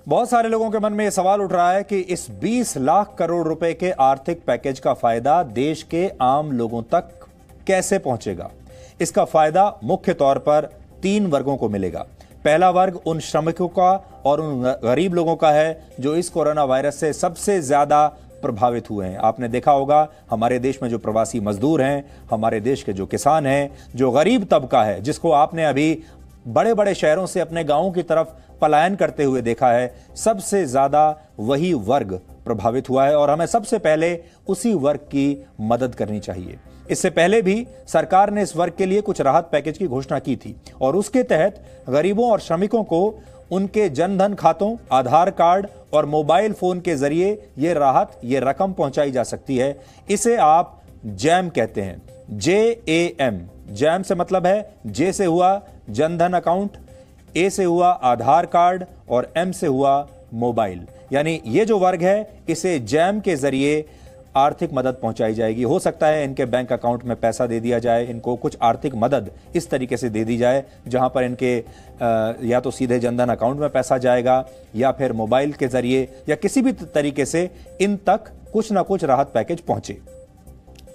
बहुत सारे लोगों के मन में यह सवाल उठ रहा है कि इस 20 लाख करोड़ रुपए के आर्थिक पैकेज का फायदा देश के आम लोगों तक कैसे पहुंचेगा। इसका फायदा मुख्य तौर पर 3 वर्गों को मिलेगा। पहला वर्ग उन श्रमिकों का और उन गरीब लोगों का है जो इस कोरोना वायरस से सबसे ज्यादा प्रभावित हुए हैं। आपने देखा होगा हमारे देश में जो प्रवासी मजदूर हैं, हमारे देश के जो किसान हैं, जो गरीब तबका है जिसको आपने अभी बड़े बड़े शहरों से अपने गांवों की तरफ पलायन करते हुए देखा है, सबसे ज्यादा वही वर्ग प्रभावित हुआ है और हमें सबसे पहले उसी वर्ग की मदद करनी चाहिए। इससे पहले भी सरकार ने इस वर्ग के लिए कुछ राहत पैकेज की घोषणा की थी और उसके तहत गरीबों और श्रमिकों को उनके जनधन खातों, आधार कार्ड और मोबाइल फोन के जरिए ये रकम पहुंचाई जा सकती है। इसे आप जैम कहते हैं, JAM। जैम से मतलब है जे से हुआ जनधन अकाउंट, ए से हुआ आधार कार्ड और M से हुआ मोबाइल। यानी ये जो वर्ग है इसे जैम के जरिए आर्थिक मदद पहुंचाई जाएगी। हो सकता है इनके बैंक अकाउंट में पैसा दे दिया जाए, इनको कुछ आर्थिक मदद इस तरीके से दे दी जाए जहां पर इनके या तो सीधे जनधन अकाउंट में पैसा जाएगा या फिर मोबाइल के जरिए या किसी भी तरीके से इन तक कुछ ना कुछ राहत पैकेज पहुंचे।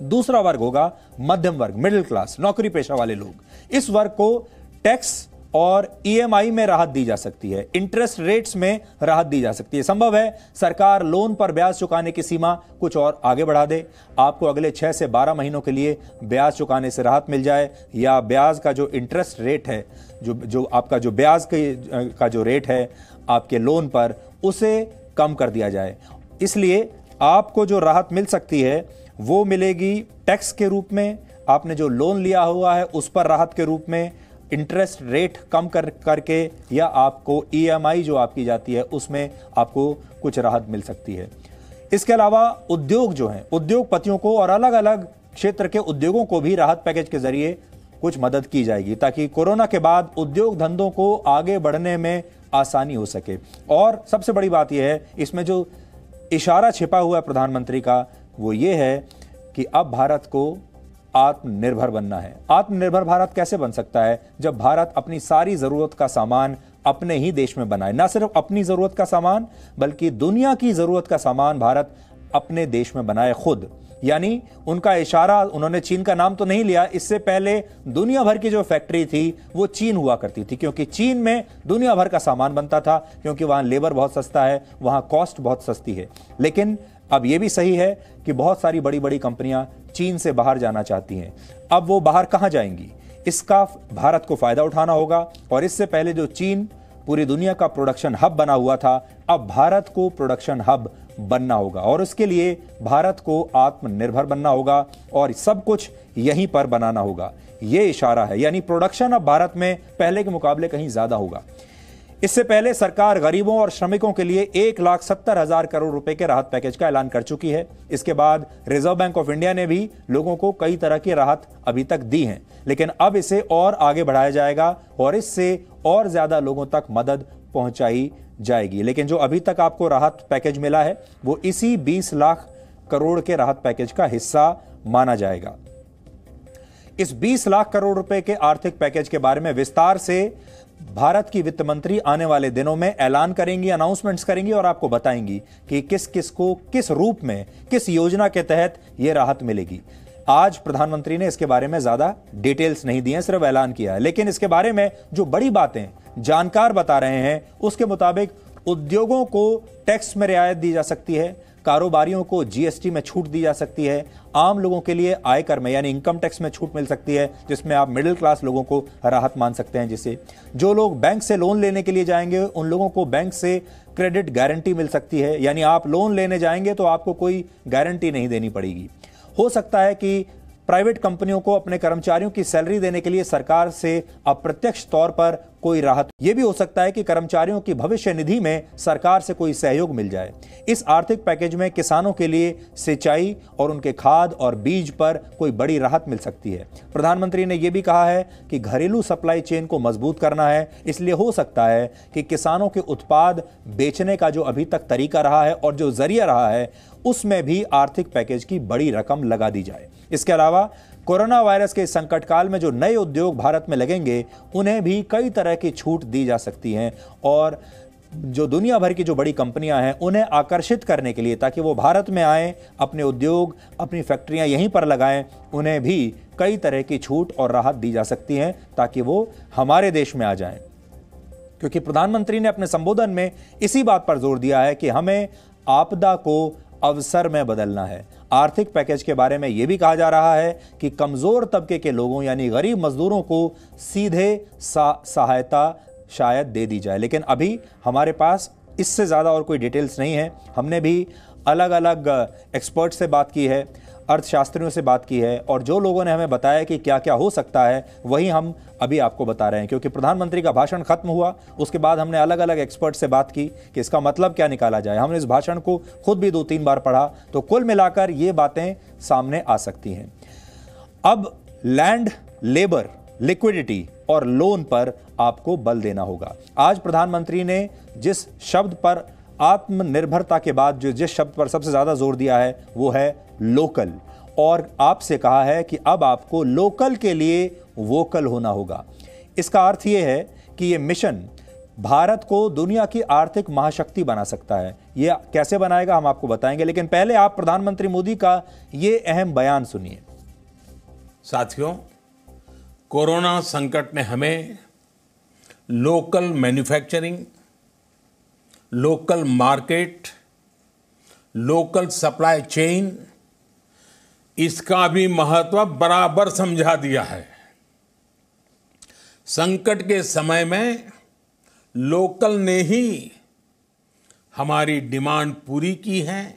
दूसरा वर्ग होगा मध्यम वर्ग, मिडिल क्लास, नौकरी पेशा वाले लोग। इस वर्ग को टैक्स और EMI में राहत दी जा सकती है, इंटरेस्ट रेट्स में राहत दी जा सकती है। संभव है सरकार लोन पर ब्याज चुकाने की सीमा कुछ और आगे बढ़ा दे, आपको अगले 6 से 12 महीनों के लिए ब्याज चुकाने से राहत मिल जाए, या ब्याज का जो इंटरेस्ट रेट है, जो आपका जो ब्याज का जो रेट है आपके लोन पर, उसे कम कर दिया जाए। इसलिए आपको जो राहत मिल सकती है वो मिलेगी टैक्स के रूप में, आपने जो लोन लिया हुआ है उस पर राहत के रूप में, इंटरेस्ट रेट कम करके, या आपको EMI जो आपकी जाती है उसमें आपको कुछ राहत मिल सकती है। इसके अलावा उद्योग जो हैं, उद्योगपतियों को और अलग अलग क्षेत्र के उद्योगों को भी राहत पैकेज के जरिए कुछ मदद की जाएगी ताकि कोरोना के बाद उद्योग धंधों को आगे बढ़ने में आसानी हो सके। और सबसे बड़ी बात यह है, इसमें जो इशारा छिपा हुआ है प्रधानमंत्री का, वो ये है कि अब भारत को आत्मनिर्भर बनना है। आत्मनिर्भर भारत कैसे बन सकता है? जब भारत अपनी सारी जरूरत का सामान अपने ही देश में बनाए। ना सिर्फ अपनी जरूरत का सामान बल्कि दुनिया की जरूरत का सामान भारत अपने देश में बनाए खुद। यानी उनका इशारा, उन्होंने चीन का नाम तो नहीं लिया, इससे पहले दुनिया भर की जो फैक्ट्री थी वो चीन हुआ करती थी, क्योंकि चीन में दुनिया भर का सामान बनता था, क्योंकि वहां लेबर बहुत सस्ता है, वहां कॉस्ट बहुत सस्ती है। लेकिन अब यह भी सही है कि बहुत सारी बड़ी बड़ी कंपनियां चीन से बाहर जाना चाहती हैं। अब वो बाहर कहां जाएंगी, इसका भारत को फायदा उठाना होगा। और इससे पहले जो चीन पूरी दुनिया का प्रोडक्शन हब बना हुआ था, अब भारत को प्रोडक्शन हब बनना होगा और उसके लिए भारत को आत्मनिर्भर बनना होगा और सब कुछ यहीं पर बनाना होगा। यह इशारा है, यानी प्रोडक्शन अब भारत में पहले के मुकाबले कहीं ज्यादा होगा। इससे पहले सरकार गरीबों और श्रमिकों के लिए 1,70,000 करोड़ रुपए के राहत पैकेज का ऐलान कर चुकी है। इसके बाद रिजर्व बैंक ऑफ इंडिया ने भी लोगों को कई तरह की राहत अभी तक दी है, लेकिन अब इसे और आगे बढ़ाया जाएगा और इससे और ज्यादा लोगों तक मदद पहुंचाई जाएगी। लेकिन जो अभी तक आपको राहत पैकेज मिला है वो इसी 20 लाख करोड़ के राहत पैकेज का हिस्सा माना जाएगा। इस 20 लाख करोड़ रुपए के आर्थिक पैकेज के बारे में विस्तार से भारत की वित्त मंत्री आने वाले दिनों में ऐलान करेंगी, अनाउंसमेंट्स करेंगी और आपको बताएंगी कि किस किस को किस रूप में, किस योजना के तहत यह राहत मिलेगी। आज प्रधानमंत्री ने इसके बारे में ज्यादा डिटेल्स नहीं दी हैं, सिर्फ ऐलान किया है। लेकिन इसके बारे में जो बड़ी बातें जानकार बता रहे हैं उसके मुताबिक उद्योगों को टैक्स में रियायत दी जा सकती है, कारोबारियों को GST में छूट दी जा सकती है, आम लोगों के लिए आयकर में यानी इनकम टैक्स में छूट मिल सकती है, जिसमें आप मिडिल क्लास लोगों को राहत मान सकते हैं। जिसे जो लोग बैंक से लोन लेने के लिए जाएंगे उन लोगों को बैंक से क्रेडिट गारंटी मिल सकती है, यानी आप लोन लेने जाएंगे तो आपको कोई गारंटी नहीं देनी पड़ेगी। हो सकता है कि प्राइवेट कंपनियों को अपने कर्मचारियों की सैलरी देने के लिए सरकार से अप्रत्यक्ष तौर पर कोई राहत। यह भी हो सकता है कि कर्मचारियों की भविष्य निधि में सरकार से कोई सहयोग मिल जाए। इस आर्थिक पैकेज में किसानों के लिए सिंचाई और उनके खाद और बीज पर कोई बड़ी राहत मिल सकती है। प्रधानमंत्री ने यह भी कहा है कि घरेलू सप्लाई चेन को मजबूत करना है, इसलिए हो सकता है कि किसानों के उत्पाद बेचने का जो अभी तक तरीका रहा है और जो जरिया रहा है उसमें भी आर्थिक पैकेज की बड़ी रकम लगा दी जाए। इसके अलावा कोरोना वायरस के संकट काल में जो नए उद्योग भारत में लगेंगे उन्हें भी कई तरह की छूट दी जा सकती हैं और जो दुनिया भर की जो बड़ी कंपनियां हैं उन्हें आकर्षित करने के लिए, ताकि वो भारत में आएं, अपने उद्योग, अपनी फैक्ट्रियां यहीं पर लगाएं, उन्हें भी कई तरह की छूट और राहत दी जा सकती हैं ताकि वो हमारे देश में आ जाएं। क्योंकि प्रधानमंत्री ने अपने संबोधन में इसी बात पर जोर दिया है कि हमें आपदा को अवसर में बदलना है। आर्थिक पैकेज के बारे में यह भी कहा जा रहा है कि कमजोर तबके के लोगों यानी गरीब मजदूरों को सीधे सहायता शायद दे दी जाए, लेकिन अभी हमारे पास इससे ज़्यादा और कोई डिटेल्स नहीं है। हमने भी अलग अलग एक्सपर्ट से बात की है, अर्थशास्त्रियों से बात की है, और जो लोगों ने हमें बताया कि क्या क्या हो सकता है वही हम अभी आपको बता रहे हैं। क्योंकि प्रधानमंत्री का भाषण खत्म हुआ, उसके बाद हमने अलग अलग एक्सपर्ट से बात की कि इसका मतलब क्या निकाला जाए। हमने इस भाषण को खुद भी 2-3 बार पढ़ा, तो कुल मिलाकर ये बातें सामने आ सकती हैं। अब लैंड, लेबर, लिक्विडिटी और लोन पर आपको बल देना होगा। आज प्रधानमंत्री ने जिस शब्द पर आत्मनिर्भरता के बाद जिस शब्द पर सबसे ज्यादा जोर दिया है वो है लोकल, और आपसे कहा है कि अब आपको लोकल के लिए वोकल होना होगा। इसका अर्थ यह है कि यह मिशन भारत को दुनिया की आर्थिक महाशक्ति बना सकता है। यह कैसे बनाएगा हम आपको बताएंगे, लेकिन पहले आप प्रधानमंत्री मोदी का यह अहम बयान सुनिए। साथियों, कोरोना संकट ने हमें local manufacturing, local market, local supply chain, इसका भी महत्व बराबर समझा दिया है। संकट के समय में लोकल ने ही हमारी डिमांड पूरी की है,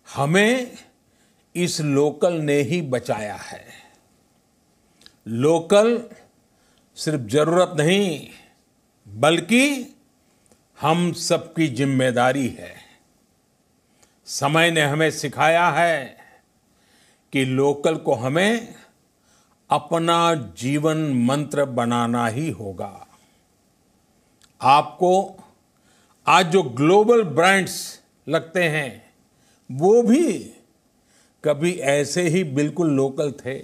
हमें इस लोकल ने ही बचाया है। लोकल सिर्फ जरूरत नहीं बल्कि हम सबकी जिम्मेदारी है। समय ने हमें सिखाया है कि लोकल को हमें अपना जीवन मंत्र बनाना ही होगा। आपको आज जो ग्लोबल ब्रांड्स लगते हैं वो भी कभी ऐसे ही बिल्कुल लोकल थे,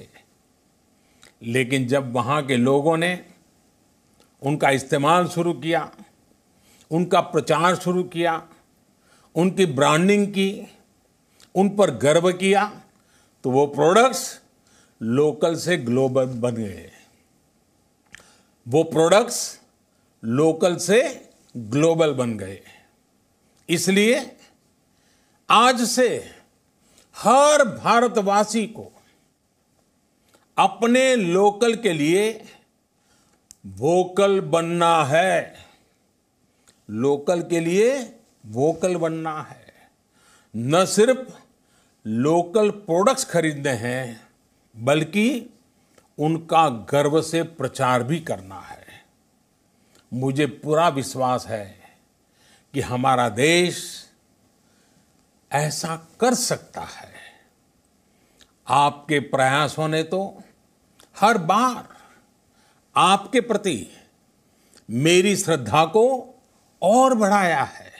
लेकिन जब वहां के लोगों ने उनका इस्तेमाल शुरू किया, उनका प्रचार शुरू किया, उनकी ब्रांडिंग की, उन पर गर्व किया, तो वो प्रोडक्ट्स लोकल से ग्लोबल बन गए। वो प्रोडक्ट्स लोकल से ग्लोबल बन गए। इसलिए आज से हर भारतवासी को अपने लोकल के लिए वोकल बनना है। लोकल के लिए वोकल बनना है। न सिर्फ लोकल प्रोडक्ट्स खरीदने हैं बल्कि उनका गर्व से प्रचार भी करना है। मुझे पूरा विश्वास है कि हमारा देश ऐसा कर सकता है। आपके प्रयासों ने तो हर बार आपके प्रति मेरी श्रद्धा को और बढ़ाया है।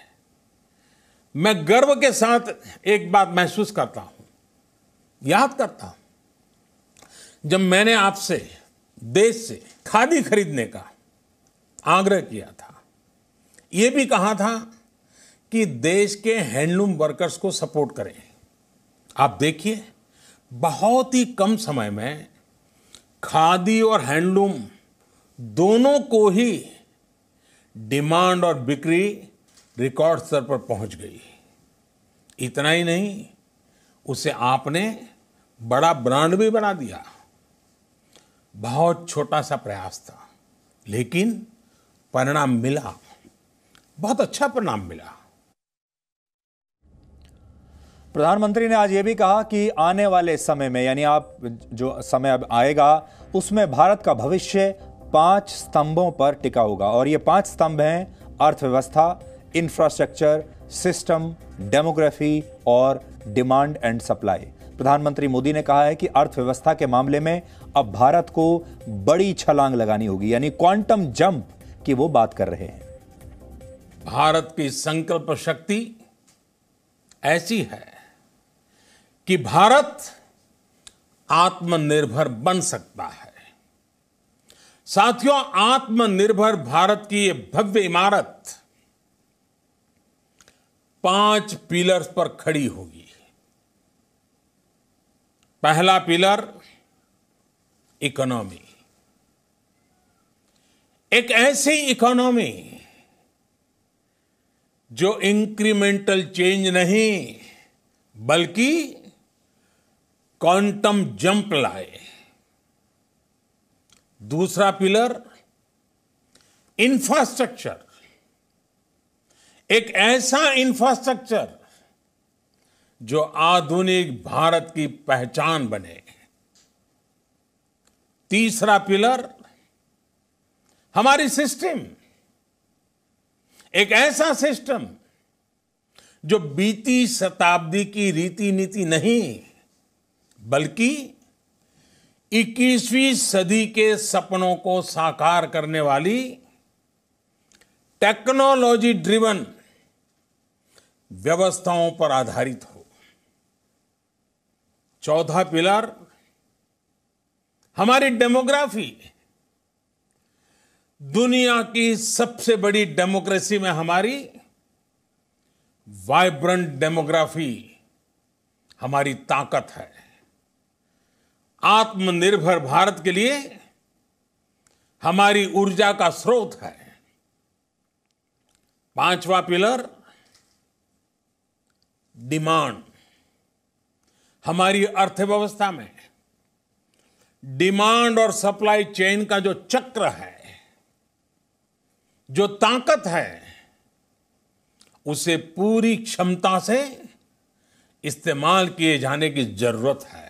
मैं गर्व के साथ एक बात महसूस करता हूं, याद करता हूं, जब मैंने आपसे देश से खादी खरीदने का आग्रह किया था, यह भी कहा था कि देश के हैंडलूम वर्कर्स को सपोर्ट करें। आप देखिए, बहुत ही कम समय में खादी और हैंडलूम दोनों को ही डिमांड और बिक्री रिकॉर्ड स्तर पर पहुंच गई। इतना ही नहीं, उसे आपने बड़ा ब्रांड भी बना दिया। बहुत छोटा सा प्रयास था, लेकिन परिणाम मिला, बहुत अच्छा परिणाम मिला। प्रधानमंत्री ने आज यह भी कहा कि आने वाले समय में, यानी आप जो समय अब आएगा, उसमें भारत का भविष्य 5 स्तंभों पर टिका होगा। और ये 5 स्तंभ हैं: अर्थव्यवस्था, इंफ्रास्ट्रक्चर, सिस्टम, डेमोग्राफी और डिमांड एंड सप्लाई। प्रधानमंत्री मोदी ने कहा है कि अर्थव्यवस्था के मामले में अब भारत को बड़ी छलांग लगानी होगी, यानी क्वांटम जंप की वो बात कर रहे हैं। भारत की संकल्प शक्ति ऐसी है कि भारत आत्मनिर्भर बन सकता है। साथियों, आत्मनिर्भर भारत की ये भव्य इमारत 5 पिलर्स पर खड़ी होगी। पहला पिलर इकोनॉमी, एक ऐसी इकोनॉमी जो इंक्रीमेंटल चेंज नहीं बल्कि क्वांटम जंप लाए। दूसरा पिलर इंफ्रास्ट्रक्चर, एक ऐसा इंफ्रास्ट्रक्चर जो आधुनिक भारत की पहचान बने। तीसरा पिलर हमारी सिस्टम, एक ऐसा सिस्टम जो बीती शताब्दी की रीति नीति नहीं बल्कि 21वीं सदी के सपनों को साकार करने वाली टेक्नोलॉजी ड्रिवन व्यवस्थाओं पर आधारित हो। चौथा पिलर हमारी डेमोग्राफी, दुनिया की सबसे बड़ी डेमोक्रेसी में हमारी वाइब्रेंट डेमोग्राफी हमारी ताकत है। आत्मनिर्भर भारत के लिए हमारी ऊर्जा का स्रोत है। पांचवा पिलर डिमांड, हमारी अर्थव्यवस्था में डिमांड और सप्लाई चेन का जो चक्र है, जो ताकत है, उसे पूरी क्षमता से इस्तेमाल किए जाने की जरूरत है।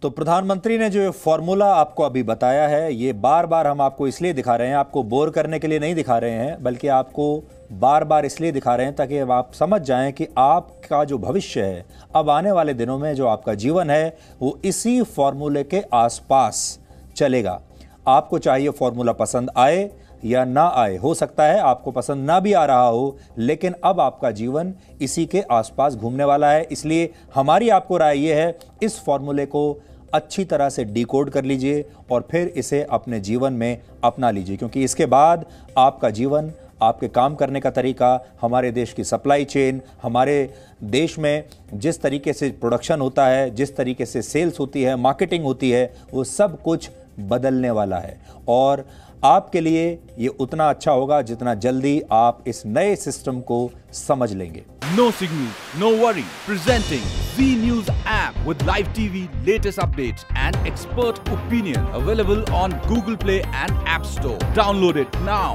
तो प्रधानमंत्री ने जो फॉर्मूला आपको अभी बताया है, ये बार बार हम आपको इसलिए दिखा रहे हैं, आपको बोर करने के लिए नहीं दिखा रहे हैं, बल्कि आपको बार बार इसलिए दिखा रहे हैं ताकि आप समझ जाएं कि आपका जो भविष्य है, अब आने वाले दिनों में जो आपका जीवन है, वो इसी फॉर्मूले के आसपास चलेगा। आपको चाहिए फॉर्मूला पसंद आए या ना आए, हो सकता है आपको पसंद ना भी आ रहा हो, लेकिन अब आपका जीवन इसी के आसपास घूमने वाला है। इसलिए हमारी आपको राय यह है, इस फॉर्मूले को अच्छी तरह से डिकोड कर लीजिए और फिर इसे अपने जीवन में अपना लीजिए, क्योंकि इसके बाद आपका जीवन, आपके काम करने का तरीका, हमारे देश की सप्लाई चेन, हमारे देश में जिस तरीके से प्रोडक्शन होता है, जिस तरीके से सेल्स होती है, मार्केटिंग होती है, वो सब कुछ बदलने वाला है। और आपके लिए ये उतना अच्छा होगा जितना जल्दी आप इस नए सिस्टम को समझ लेंगे। No signal, no worry. Presenting Zee News app with live TV, latest updates and expert opinion. Available on Google Play and App Store. Download it now.